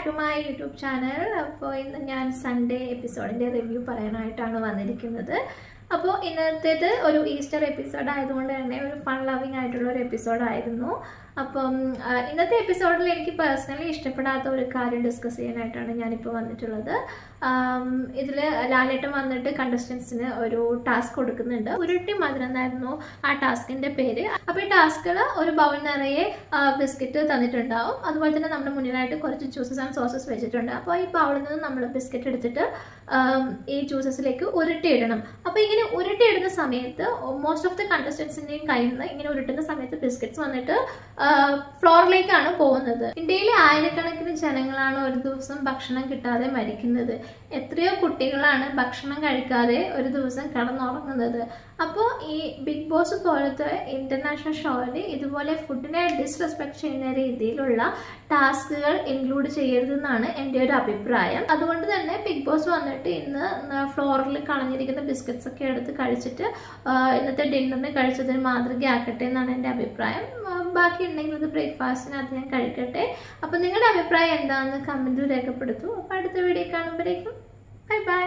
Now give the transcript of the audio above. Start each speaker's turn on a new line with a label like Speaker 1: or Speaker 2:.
Speaker 1: To my YouTube channel. അപ്പോൾ ഇന്ന് ഞാൻ സൺഡേ എപ്പിസോഡിൻ്റെ റിവ്യൂ പറയാനായിട്ടാണ് വന്നിരിക്കുന്നത്. അപ്പോൾ ഇന്നത്തേത് ഒരു ഈസ്റ്റർ എപ്പിസോഡ് ആയതുകൊണ്ട് തന്നെ ഒരു ഫൺ ലവിങ് ആയിട്ടുള്ള ഒരു എപ്പിസോഡായിരുന്നു. അപ്പം ഇന്നത്തെ എപ്പിസോഡിൽ എനിക്ക് പേഴ്സണലി ഇഷ്ടപ്പെടാത്ത ഒരു കാര്യം ഡിസ്കസ് ചെയ്യാനായിട്ടാണ് ഞാനിപ്പോൾ വന്നിട്ടുള്ളത്. ഇതിൽ ലാലേട്ടൻ വന്നിട്ട് കണ്ടസ്റ്റൻസിന് ഒരു ടാസ്ക് കൊടുക്കുന്നുണ്ട്. ഉരുട്ടി മധുരം എന്നായിരുന്നു ആ ടാസ്കിൻ്റെ പേര്. അപ്പോൾ ഈ ടാസ്കിൽ ഒരു ബൗൾ നിറയെ ബിസ്ക്കറ്റ് തന്നിട്ടുണ്ടാവും. അതുപോലെ തന്നെ നമ്മുടെ മുന്നിലായിട്ട് കുറച്ച് ജ്യൂസസ് ആൻഡ് സോസസ് വെച്ചിട്ടുണ്ട്. അപ്പോൾ ഈ ബൗളിൽ നിന്ന് നമ്മൾ ബിസ്ക്കറ്റ് എടുത്തിട്ട് ഈ ജ്യൂസസിലേക്ക് ഉരുട്ടിയിടണം. അപ്പോൾ ഇങ്ങനെ ഉരുട്ടിയിടുന്ന സമയത്ത് മോസ്റ്റ് ഓഫ് ദി കണ്ടസ്റ്റൻസിൻ്റെയും കയ്യിൽ നിന്ന് ഇങ്ങനെ ഉരുട്ടുന്ന സമയത്ത് ബിസ്ക്കറ്റ്സ് വന്നിട്ട് ഫ്ലോറിലേക്കാണ് പോകുന്നത്. ഇന്ത്യയിലെ ആയിരക്കണക്കിന് ജനങ്ങളാണ് ഒരു ദിവസം ഭക്ഷണം കിട്ടാതെ മരിക്കുന്നത്. എത്രയോ കുട്ടികളാണ് ഭക്ഷണം കഴിക്കാതെ ഒരു ദിവസം കിടന്നുറങ്ങുന്നത്. അപ്പോൾ ഈ ബിഗ് ബോസ് പോലത്തെ ഇന്റർനാഷണൽ ഷോയിൽ ഇതുപോലെ ഫുഡിനെ ഡിസ്റെസ്പെക്ട് ചെയ്യുന്ന രീതിയിലുള്ള ടാസ്കുകൾ ഇൻക്ലൂഡ് ചെയ്യരുതെന്നാണ് എൻ്റെ ഒരു അഭിപ്രായം. അതുകൊണ്ട് തന്നെ ബിഗ് ബോസ് വന്നിട്ട് ഇന്ന് ഫ്ലോറിൽ കളഞ്ഞിരിക്കുന്ന ബിസ്ക്കറ്റ്സ് ഒക്കെ എടുത്ത് കഴിച്ചിട്ട് ഇന്നത്തെ ഡിന്നറിന് കഴിച്ചതിന് മാതൃകയാക്കട്ടെ എന്നാണ് എൻ്റെ അഭിപ്രായം. ബാക്കി ഉണ്ടെങ്കിൽ അത് ബ്രേക്ക്ഫാസ്റ്റിന് അദ്ദേഹം കഴിക്കട്ടെ. അപ്പോൾ നിങ്ങളുടെ അഭിപ്രായം എന്താണെന്ന് കമൻറ്റിൽ രേഖപ്പെടുത്തൂ. അപ്പോൾ അടുത്ത വീഡിയോ കാണുമ്പോഴേക്കും ബൈ ബൈ.